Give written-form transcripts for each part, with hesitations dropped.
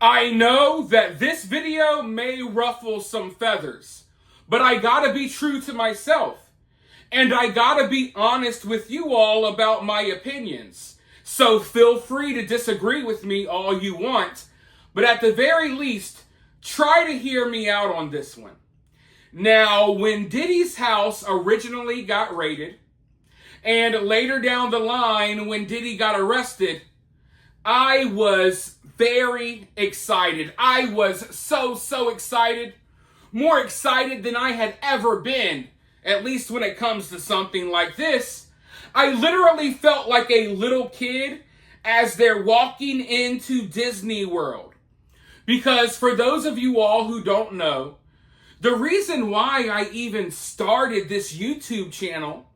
I know that this video may ruffle some feathers, but I gotta be true to myself. And I gotta be honest with you all about my opinions. So feel free to disagree with me all you want, but at the very least, try to hear me out on this one. Now, when Diddy's house originally got raided, and later down the line when Diddy got arrested, I was very excited. I was so excited. More excited than I had ever been, at least when it comes to something like this. I literally felt like a little kid as they're walking into Disney World. Because for those of you all who don't know, the reason why I even started this YouTube channel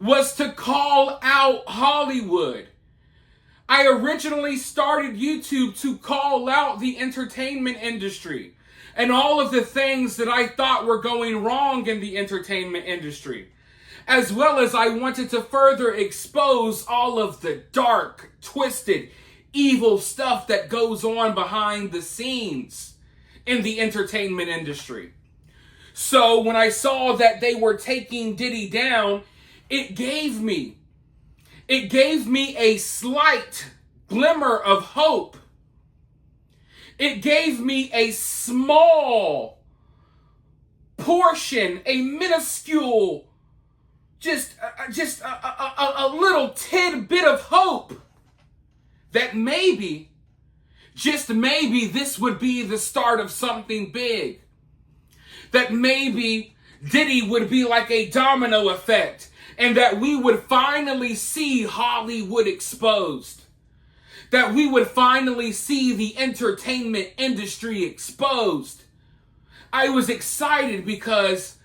was to call out Hollywood. I originally started YouTube to call out the entertainment industry and all of the things that I thought were going wrong in the entertainment industry, as well as I wanted to further expose all of the dark, twisted, evil stuff that goes on behind the scenes in the entertainment industry. So when I saw that they were taking Diddy down, it gave me a slight glimmer of hope. It gave me a small portion, a minuscule, just a little tidbit of hope that maybe, just maybe, this would be the start of something big. That maybe Diddy would be like a domino effect, and that we would finally see Hollywood exposed. That we would finally see the entertainment industry exposed. I was excited because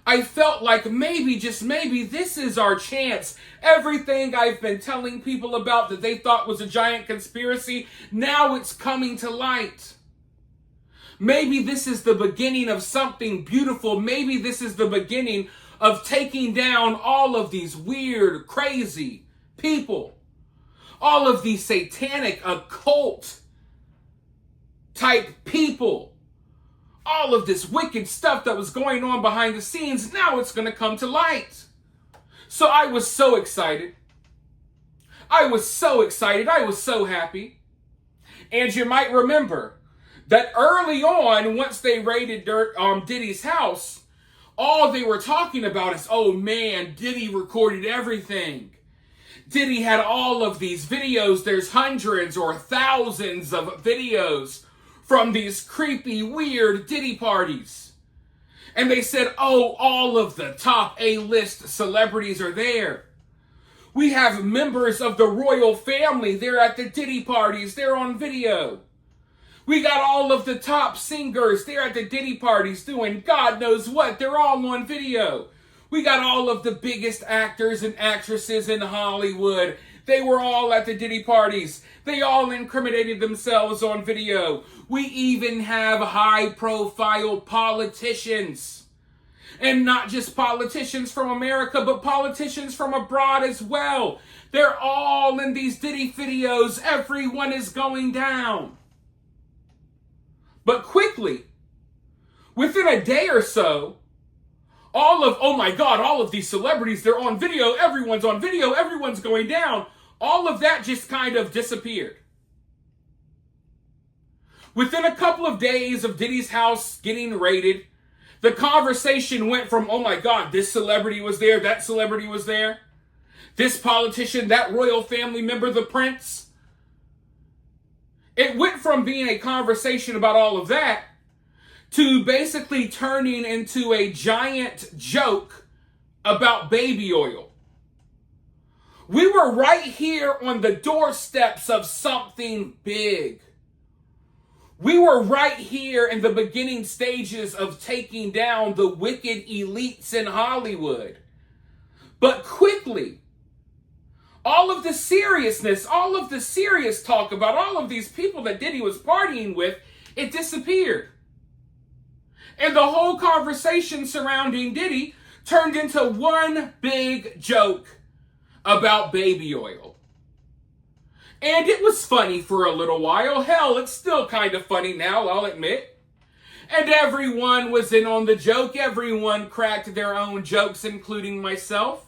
I felt like maybe, just maybe, this is our chance. Everything I've been telling people about that they thought was a giant conspiracy, now it's coming to light. Maybe this is the beginning of something beautiful. Maybe this is the beginning of taking down all of these weird, crazy people. All of these satanic, occult type people. All of this wicked stuff that was going on behind the scenes, now it's going to come to light. So I was so excited. I was so happy. And you might remember that early on, once they raided Diddy's house, all they were talking about is, oh man, Diddy recorded everything. Diddy had all of these videos. There's hundreds or thousands of videos from these creepy, weird Diddy parties. And they said, oh, all of the top A-list celebrities are there. We have members of the royal family. They're at the Diddy parties. They're on video. We got all of the top singers. They're at the Diddy parties doing God knows what. They're all on video. We got all of the biggest actors and actresses in Hollywood. They were all at the Diddy parties. They all incriminated themselves on video. We even have high-profile politicians. And not just politicians from America, but politicians from abroad as well. They're all in these Diddy videos. Everyone is going down. But quickly, within a day or so, all of these celebrities, they're on video, everyone's on video, everyone's going down. All of that just kind of disappeared. Within a couple of days of Diddy's house getting raided, the conversation went from, oh my God, this celebrity was there, that celebrity was there, this politician, that royal family member, the prince. It went from being a conversation about all of that to basically turning into a giant joke about baby oil. We were right here on the doorsteps of something big. We were right here in the beginning stages of taking down the wicked elites in Hollywood. But quickly, all of the seriousness, all of the serious talk about all of these people that Diddy was partying with, it disappeared. And the whole conversation surrounding Diddy turned into one big joke about baby oil. And it was funny for a little while. Hell, it's still kind of funny now, I'll admit. And everyone was in on the joke. Everyone cracked their own jokes, including myself.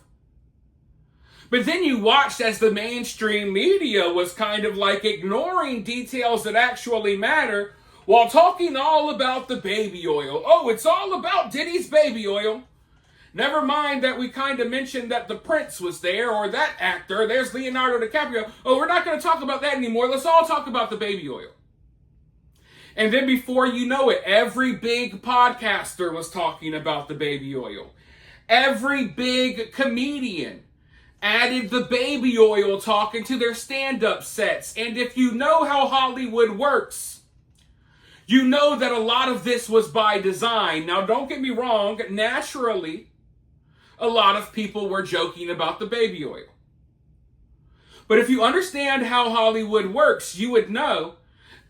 But then you watched as the mainstream media was kind of like ignoring details that actually matter while talking all about the baby oil. Oh, it's all about Diddy's baby oil. Never mind that we kind of mentioned that the Prince was there, or that actor. There's Leonardo DiCaprio. Oh, we're not going to talk about that anymore. Let's all talk about the baby oil. And then before you know it, every big podcaster was talking about the baby oil. Every big comedian added the baby oil talk into their stand-up sets. And if you know how Hollywood works, you know that a lot of this was by design. Now, don't get me wrong. Naturally, a lot of people were joking about the baby oil. But if you understand how Hollywood works, you would know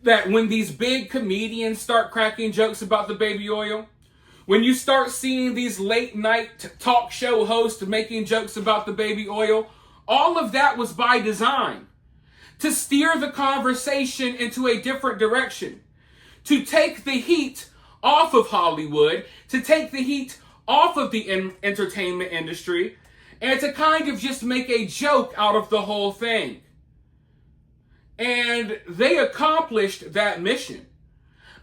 that when these big comedians start cracking jokes about the baby oil, when you start seeing these late night talk show hosts making jokes about the baby oil, all of that was by design to steer the conversation into a different direction, to take the heat off of Hollywood, to take the heat off of the entertainment industry, and to kind of just make a joke out of the whole thing. And they accomplished that mission.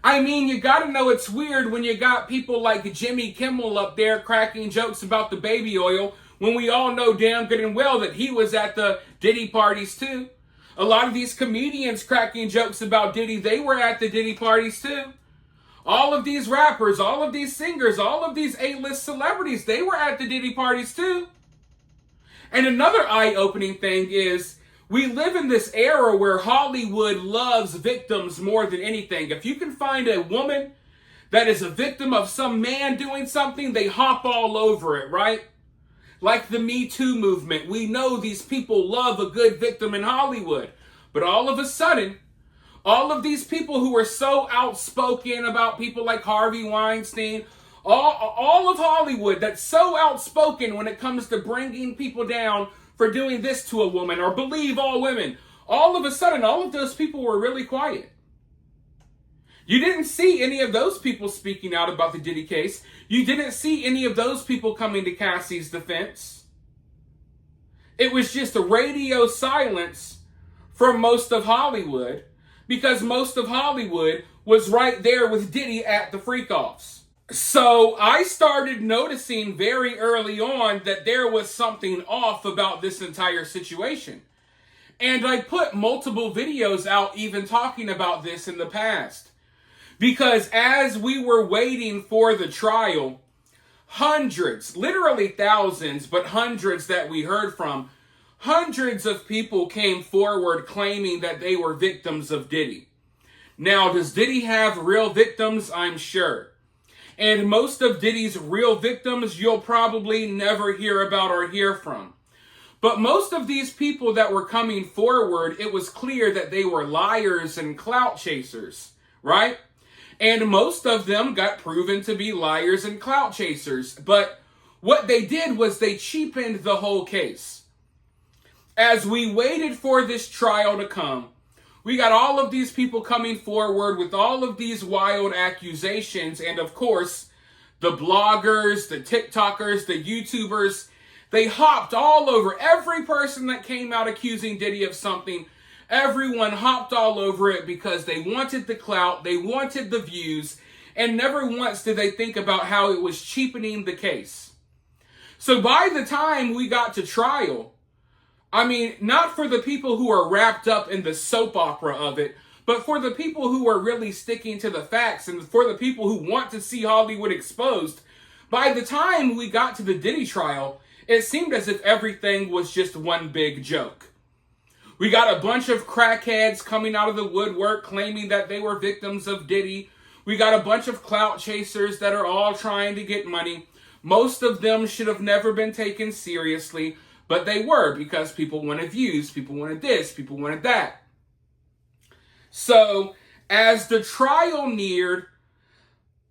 I mean, you gotta know it's weird when you got people like Jimmy Kimmel up there cracking jokes about the baby oil when we all know damn good and well that he was at the Diddy parties too. A lot of these comedians cracking jokes about Diddy, they were at the Diddy parties too. All of these rappers, all of these singers, all of these A-list celebrities, they were at the Diddy parties too. And another eye-opening thing is, we live in this era where Hollywood loves victims more than anything. If you can find a woman that is a victim of some man doing something, they hop all over it, right? Like the Me Too movement. We know these people love a good victim in Hollywood. But all of a sudden, all of these people who are so outspoken about people like Harvey Weinstein, all of Hollywood that's so outspoken when it comes to bringing people down for doing this to a woman or believe all women, all of a sudden, all of those people were really quiet. You didn't see any of those people speaking out about the Diddy case. You didn't see any of those people coming to Cassie's defense. It was just a radio silence from most of Hollywood, because most of Hollywood was right there with Diddy at the freak-offs. So I started noticing very early on that there was something off about this entire situation. And I put multiple videos out even talking about this in the past. Because as we were waiting for the trial, hundreds, literally thousands, but hundreds that we heard from, hundreds of people came forward claiming that they were victims of Diddy. Now, does Diddy have real victims? I'm sure. And most of Diddy's real victims you'll probably never hear about or hear from. But most of these people that were coming forward, it was clear that they were liars and clout chasers, right? And most of them got proven to be liars and clout chasers. But what they did was they cheapened the whole case. As we waited for this trial to come, we got all of these people coming forward with all of these wild accusations. And of course, the bloggers, the TikTokers, the YouTubers, they hopped all over every person that came out accusing Diddy of something. Everyone hopped all over it because they wanted the clout, they wanted the views, and never once did they think about how it was cheapening the case. So by the time we got to trial, I mean, not for the people who are wrapped up in the soap opera of it, but for the people who are really sticking to the facts and for the people who want to see Hollywood exposed, by the time we got to the Diddy trial, it seemed as if everything was just one big joke. We got a bunch of crackheads coming out of the woodwork claiming that they were victims of Diddy. We got a bunch of clout chasers that are all trying to get money. Most of them should have never been taken seriously, but they were because people wanted views, people wanted this, people wanted that. So as the trial neared,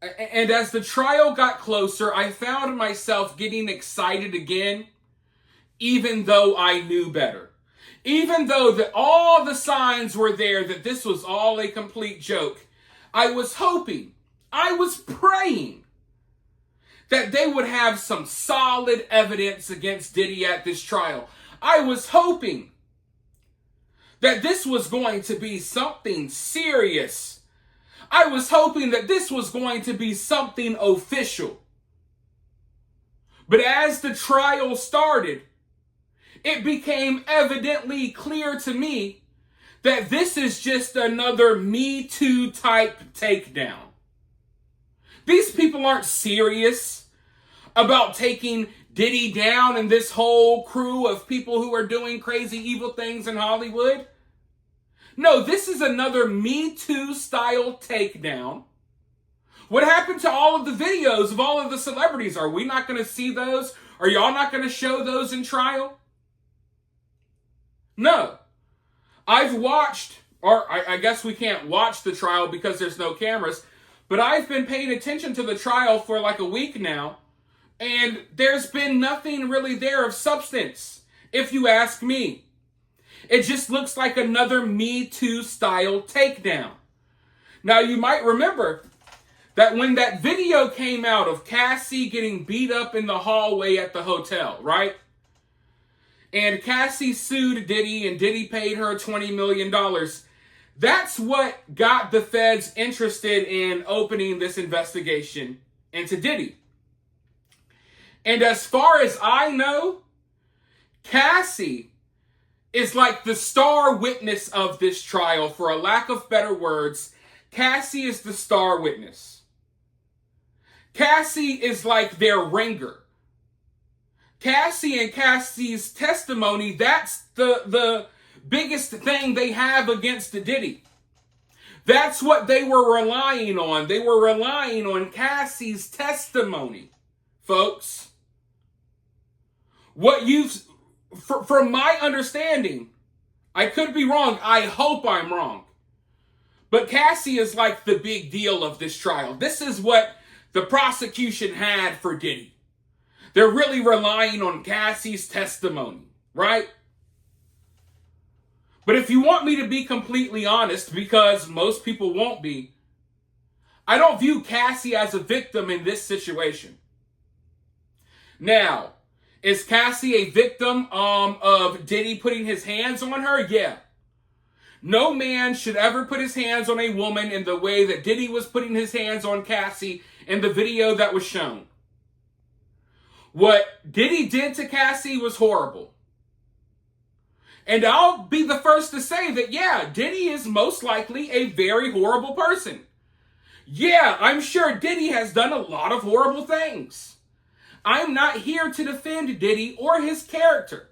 and as the trial got closer, I found myself getting excited again, even though I knew better. Even though that all the signs were there that this was all a complete joke, I was hoping, I was praying that they would have some solid evidence against Diddy at this trial. I was hoping that this was going to be something serious. I was hoping that this was going to be something official. But as the trial started, it became evidently clear to me that this is just another Me Too type takedown. These people aren't serious about taking Diddy down and this whole crew of people who are doing crazy evil things in Hollywood. No, this is another Me Too style takedown. What happened to all of the videos of all of the celebrities? Are we not going to see those? Are y'all not going to show those in trial? No. I've watched, or I guess we can't watch the trial because there's no cameras, but I've been paying attention to the trial for like a week now, and there's been nothing really there of substance, if you ask me. It just looks like another Me Too style takedown. Now, you might remember that when that video came out of Cassie getting beat up in the hallway at the hotel, right? And Cassie sued Diddy, and Diddy paid her $20 million. That's what got the feds interested in opening this investigation into Diddy. And as far as I know, Cassie is like the star witness of this trial. For a lack of better words, Cassie is the star witness. Cassie is like their ringer. Cassie and Cassie's testimony, that's the biggest thing they have against Diddy. That's what they were relying on. They were relying on Cassie's testimony, folks. From my understanding, I could be wrong. I hope I'm wrong. But Cassie is like the big deal of this trial. This is what the prosecution had for Diddy. They're really relying on Cassie's testimony, right? But if you want me to be completely honest, because most people won't be, I don't view Cassie as a victim in this situation. Now, is Cassie a victim of Diddy putting his hands on her? Yeah. No man should ever put his hands on a woman in the way that Diddy was putting his hands on Cassie in the video that was shown. What Diddy did to Cassie was horrible. And I'll be the first to say that, yeah, Diddy is most likely a very horrible person. Yeah, I'm sure Diddy has done a lot of horrible things. I'm not here to defend Diddy or his character.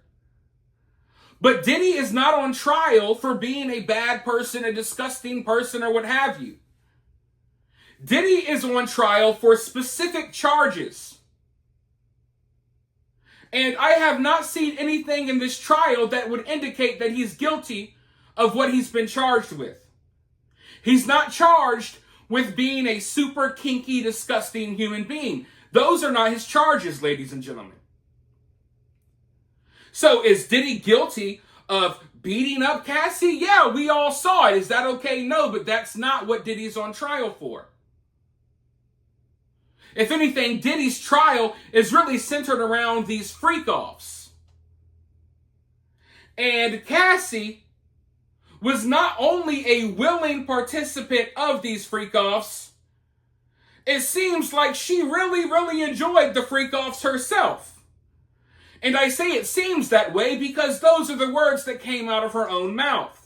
But Diddy is not on trial for being a bad person, a disgusting person, or what have you. Diddy is on trial for specific charges. And I have not seen anything in this trial that would indicate that he's guilty of what he's been charged with. He's not charged with being a super kinky, disgusting human being. Those are not his charges, ladies and gentlemen. So is Diddy guilty of beating up Cassie? Yeah, we all saw it. Is that okay? No, but that's not what Diddy's on trial for. If anything, Diddy's trial is really centered around these freak-offs. And Cassie was not only a willing participant of these freak-offs, it seems like she really, really enjoyed the freak-offs herself. And I say it seems that way because those are the words that came out of her own mouth.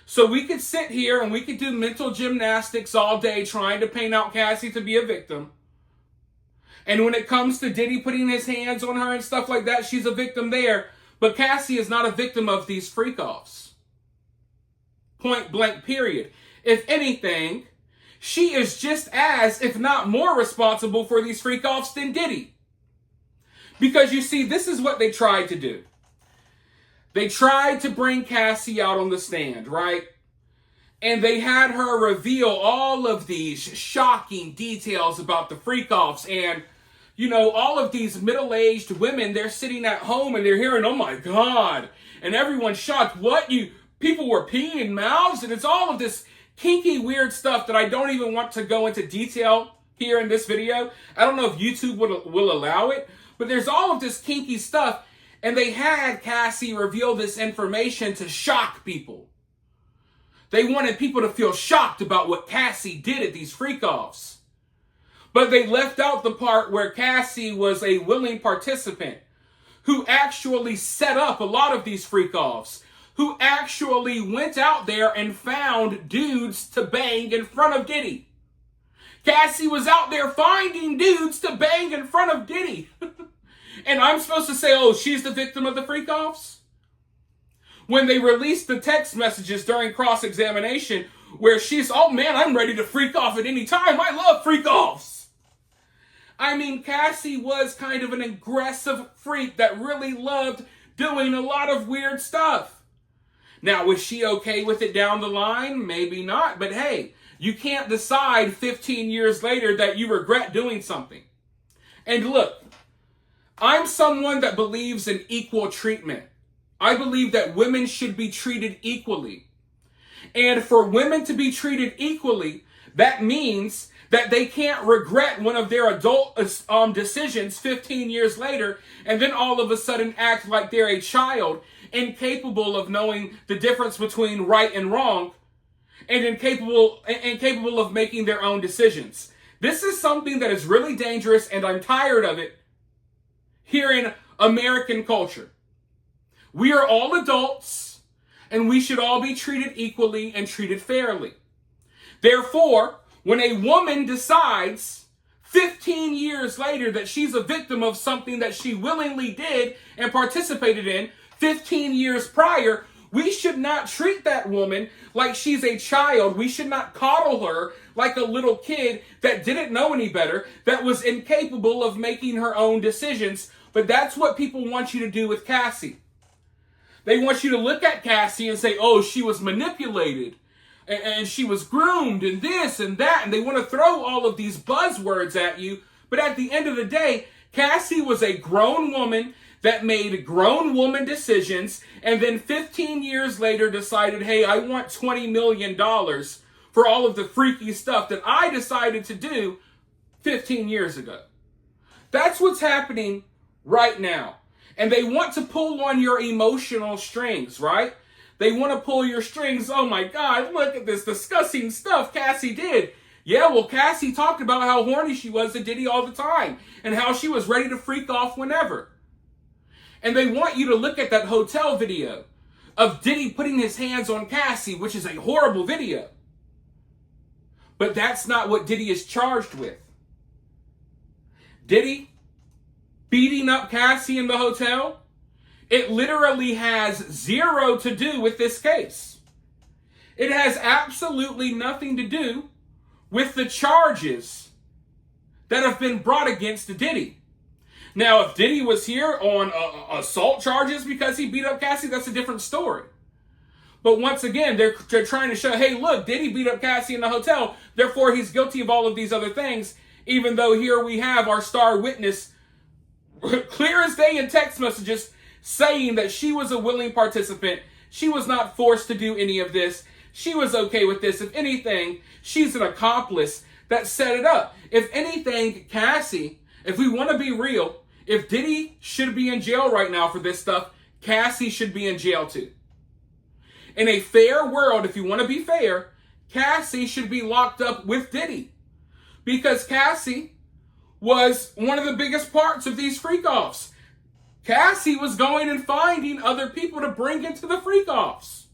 So we could sit here and we could do mental gymnastics all day trying to paint out Cassie to be a victim. And when it comes to Diddy putting his hands on her and stuff like that, she's a victim there. But Cassie is not a victim of these freak-offs. Point blank, period. If anything, she is just as, if not more, responsible for these freak-offs than Diddy. Because you see, this is what they tried to do. They tried to bring Cassie out on the stand, right? And they had her reveal all of these shocking details about the freak-offs and all of these middle-aged women, they're sitting at home and they're hearing, oh my God, and everyone's shocked. People were peeing in mouths, and it's all of this kinky, weird stuff that I don't even want to go into detail here in this video. I don't know if YouTube will allow it, but there's all of this kinky stuff, and they had Cassie reveal this information to shock people. They wanted people to feel shocked about what Cassie did at these freak-offs. But they left out the part where Cassie was a willing participant who actually set up a lot of these freak-offs, who actually went out there and found dudes to bang in front of Diddy. Cassie was out there finding dudes to bang in front of Diddy. And I'm supposed to say, oh, she's the victim of the freak-offs? When they released the text messages during cross-examination where she's, oh man, I'm ready to freak off at any time. I love freak-offs. I mean, Cassie was kind of an aggressive freak that really loved doing a lot of weird stuff. Now, was she okay with it down the line? Maybe not, but hey, you can't decide 15 years later that you regret doing something. And look, I'm someone that believes in equal treatment. I believe that women should be treated equally. And for women to be treated equally, that means that they can't regret one of their adult decisions 15 years later and then all of a sudden act like they're a child, incapable of knowing the difference between right and wrong, and incapable of making their own decisions. This is something that is really dangerous, and I'm tired of it here in American culture. We are all adults, and we should all be treated equally and treated fairly. Therefore, when a woman decides 15 years later that she's a victim of something that she willingly did and participated in 15 years prior, we should not treat that woman like she's a child. We should not coddle her like a little kid that didn't know any better, that was incapable of making her own decisions. But that's what people want you to do with Cassie. They want you to look at Cassie and say, oh, she was manipulated and she was groomed and this and that. And they want to throw all of these buzzwords at you. But at the end of the day, Cassie was a grown woman that made grown woman decisions, and then 15 years later decided, hey, I want $20 million for all of the freaky stuff that I decided to do 15 years ago. That's what's happening right now. And they want to pull on your emotional strings, right? They want to pull your strings. Oh my God, look at this disgusting stuff Cassie did. Yeah, well, Cassie talked about how horny she was to Diddy all the time and how she was ready to freak off whenever. And they want you to look at that hotel video of Diddy putting his hands on Cassie, which is a horrible video. But that's not what Diddy is charged with. Diddy beating up Cassie in the hotel, it literally has zero to do with this case. It has absolutely nothing to do with the charges that have been brought against Diddy. Now, if Diddy was here on assault charges because he beat up Cassie, that's a different story. But once again, they're trying to show, hey, look, Diddy beat up Cassie in the hotel, therefore he's guilty of all of these other things, even though here we have our star witness, clear as day in text messages, saying that she was a willing participant. She was not forced to do any of this. She was okay with this. If anything, she's an accomplice that set it up. If anything, Cassie, if we want to be real, if Diddy should be in jail right now for this stuff, Cassie should be in jail too. In a fair world, if you want to be fair, Cassie should be locked up with Diddy. Because Cassie was one of the biggest parts of these freak-offs. Cassie was going and finding other people to bring into the freak-offs.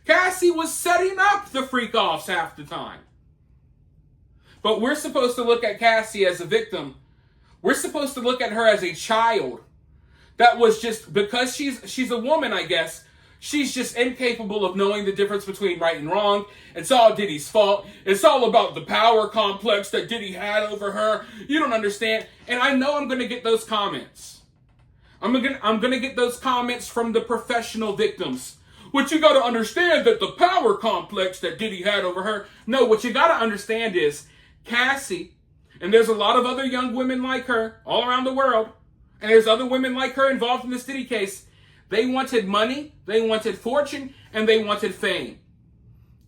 Cassie was setting up the freak-offs half the time. But we're supposed to look at Cassie as a victim. We're supposed to look at her as a child that was just, because she's a woman, I guess, she's just incapable of knowing the difference between right and wrong. It's all Diddy's fault. It's all about the power complex that Diddy had over her. You don't understand. And I know I'm going to get those comments. I'm going to get those comments from the professional victims. What you got to understand that the power complex that Diddy had over her. No, what you got to understand is Cassie And there's a lot of other young women like her all around the world. And there's other women like her involved in this Diddy case. They wanted money, they wanted fortune, and they wanted fame.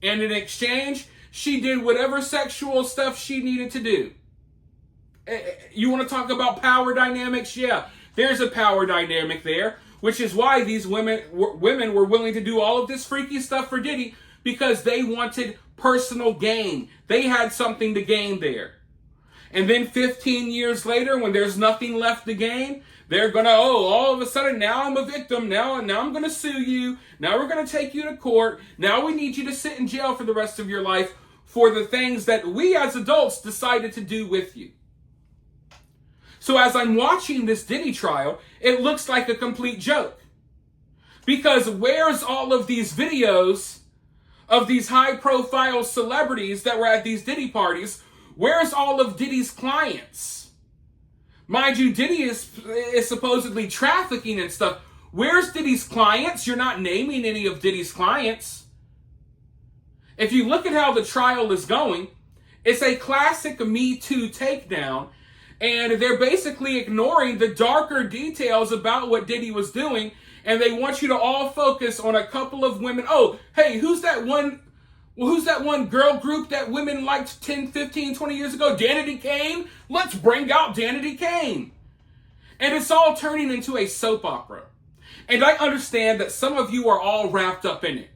And in exchange, she did whatever sexual stuff she needed to do. You want to talk about power dynamics? Yeah, there's a power dynamic there, which is why these women were willing to do all of this freaky stuff for Diddy, because they wanted personal gain. They had something to gain there. And then 15 years later, when there's nothing left to gain, they're going to, all of a sudden, now I'm a victim. Now I'm going to sue you. Now we're going to take you to court. Now we need you to sit in jail for the rest of your life for the things that we as adults decided to do with you. So as I'm watching this Diddy trial, it looks like a complete joke. Because where's all of these videos of these high-profile celebrities that were at these Diddy parties? Where's all of Diddy's clients? Mind you, Diddy is supposedly trafficking and stuff. Where's Diddy's clients? You're not naming any of Diddy's clients. If you look at how the trial is going, it's a classic Me Too takedown, and they're basically ignoring the darker details about what Diddy was doing, and they want you to all focus on a couple of women. Oh, hey, who's that one girl group that women liked 10, 15, 20 years ago? Danity Kane? Let's bring out Danity Kane. And it's all turning into a soap opera. And I understand that some of you are all wrapped up in it.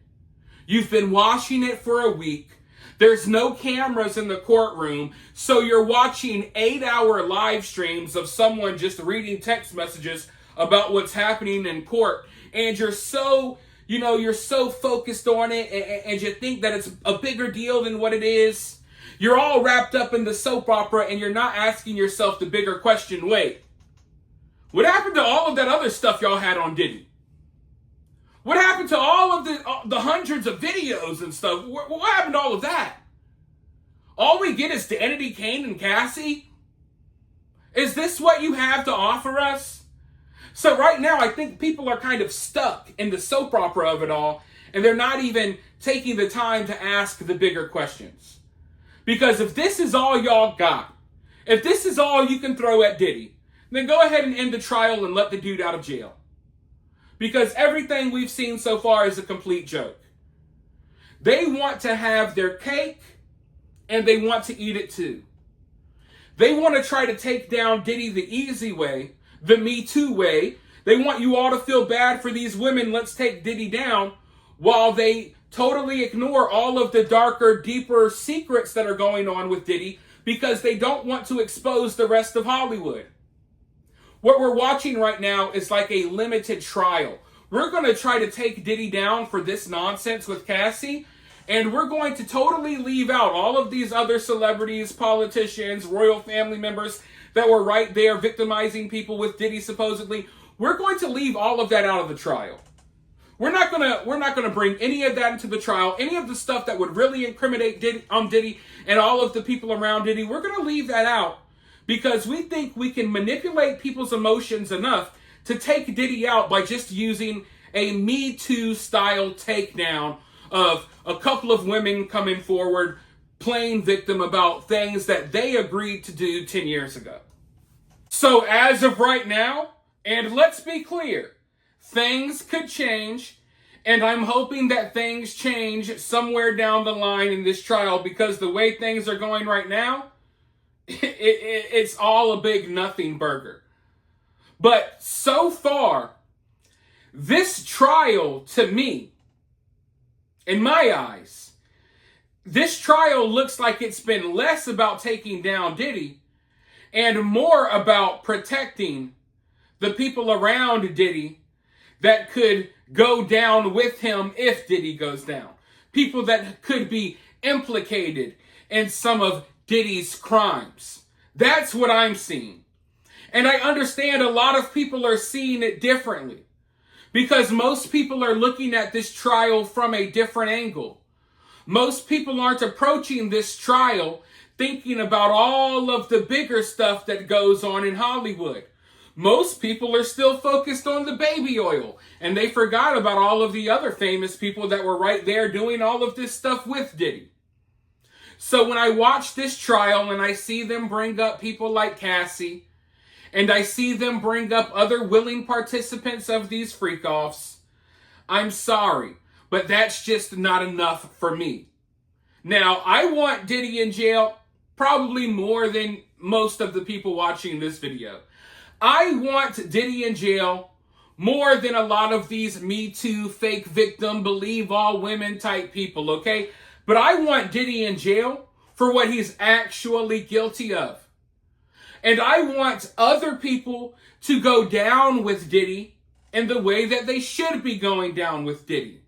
You've been watching it for a week. There's no cameras in the courtroom, so you're watching 8-hour live streams of someone just reading text messages about what's happening in court. And you're so focused on it, and you think that it's a bigger deal than what it is. You're all wrapped up in the soap opera, and you're not asking yourself the bigger question, wait, what happened to all of that other stuff y'all had on Diddy? What happened to all of the hundreds of videos and stuff? What happened to all of that? All we get is Danity Kane and Cassie? Is this what you have to offer us? So right now, I think people are kind of stuck in the soap opera of it all, and they're not even taking the time to ask the bigger questions. Because if this is all y'all got, if this is all you can throw at Diddy, then go ahead and end the trial and let the dude out of jail. Because everything we've seen so far is a complete joke. They want to have their cake, and they want to eat it too. They want to try to take down Diddy the easy way, the Me Too way. They want you all to feel bad for these women. Let's take Diddy down, while they totally ignore all of the darker, deeper secrets that are going on with Diddy, because they don't want to expose the rest of Hollywood. What we're watching right now is like a limited trial. We're going to try to take Diddy down for this nonsense with Cassie, and we're going to totally leave out all of these other celebrities, politicians, royal family members that were right there victimizing people with Diddy supposedly. We're going to leave all of that out of the trial. We're not gonna bring any of that into the trial. Any of the stuff that would really incriminate Diddy and all of the people around Diddy, we're going to leave that out, because we think we can manipulate people's emotions enough to take Diddy out by just using a Me Too style takedown of a couple of women coming forward playing victim about things that they agreed to do 10 years ago. So as of right now, and let's be clear, things could change, and I'm hoping that things change somewhere down the line in this trial, because the way things are going right now, it's all a big nothing burger. But so far, this trial, to me, in my eyes, this trial looks like it's been less about taking down Diddy and more about protecting the people around Diddy that could go down with him if Diddy goes down. People that could be implicated in some of Diddy's crimes. That's what I'm seeing. And I understand a lot of people are seeing it differently, because most people are looking at this trial from a different angle. Most people aren't approaching this trial thinking about all of the bigger stuff that goes on in Hollywood. Most people are still focused on the baby oil, and they forgot about all of the other famous people that were right there doing all of this stuff with Diddy. So when I watch this trial and I see them bring up people like Cassie, and I see them bring up other willing participants of these freak-offs, I'm sorry, but that's just not enough for me. Now, I want Diddy in jail probably more than most of the people watching this video. I want Diddy in jail more than a lot of these Me Too, fake victim, believe all women type people, okay? But I want Diddy in jail for what he's actually guilty of. And I want other people to go down with Diddy in the way that they should be going down with Diddy.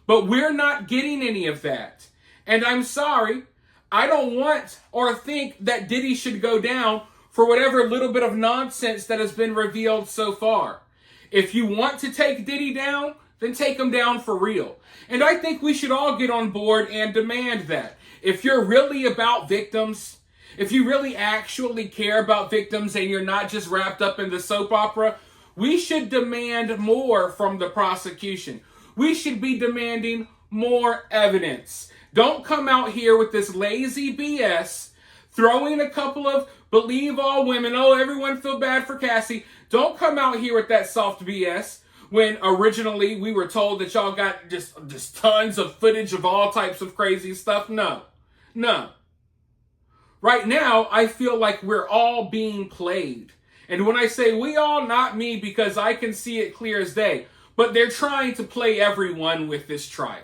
But we're not getting any of that. And I'm sorry, I don't want or think that Diddy should go down for whatever little bit of nonsense that has been revealed so far. If you want to take Diddy down, then take him down for real. And I think we should all get on board and demand that. If you're really about victims, if you really actually care about victims and you're not just wrapped up in the soap opera, we should demand more from the prosecution. We should be demanding more evidence. Don't come out here with this lazy BS, throwing a couple of believe all women, oh, everyone feel bad for Cassie. Don't come out here with that soft BS when originally we were told that y'all got just tons of footage of all types of crazy stuff. No. Right now, I feel like we're all being played. And when I say we all, not me, because I can see it clear as day, but they're trying to play everyone with this trial.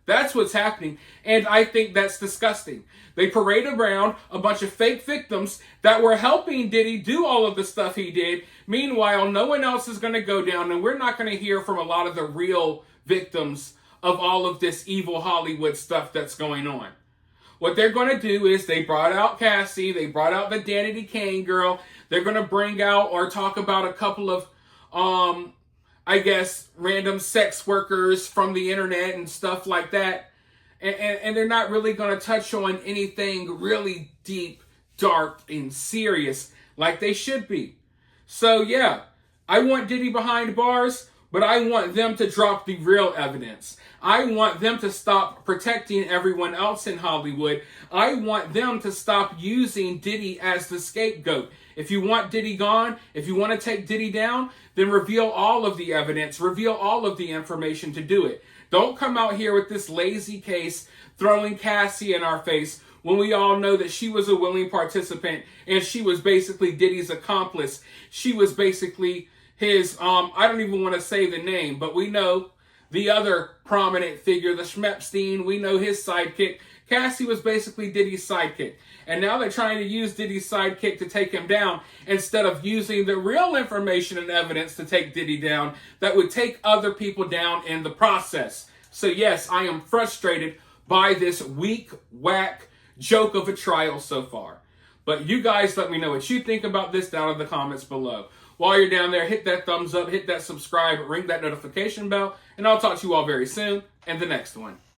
That's what's happening, and I think that's disgusting. They parade around a bunch of fake victims that were helping Diddy do all of the stuff he did. Meanwhile, no one else is going to go down, and we're not going to hear from a lot of the real victims of all of this evil Hollywood stuff that's going on. What they're going to do is they brought out Cassie, they brought out the Danity Kane girl. They're going to bring out or talk about a couple of I guess, random sex workers from the internet and stuff like that. And they're not really going to touch on anything really deep, dark, and serious like they should be. So, yeah, I want Diddy behind bars, but I want them to drop the real evidence. I want them to stop protecting everyone else in Hollywood. I want them to stop using Diddy as the scapegoat. If you want Diddy gone, if you want to take Diddy down, then reveal all of the evidence, reveal all of the information to do it. Don't come out here with this lazy case throwing Cassie in our face when we all know that she was a willing participant and she was basically Diddy's accomplice. She was basically his, I don't even want to say the name, but we know the other prominent figure, the Schmepstein, we know his sidekick. Cassie was basically Diddy's sidekick. And now they're trying to use Diddy's sidekick to take him down instead of using the real information and evidence to take Diddy down that would take other people down in the process. So yes, I am frustrated by this weak, whack joke of a trial so far. But you guys let me know what you think about this down in the comments below. While you're down there, hit that thumbs up, hit that subscribe, ring that notification bell, and I'll talk to you all very soon in the next one.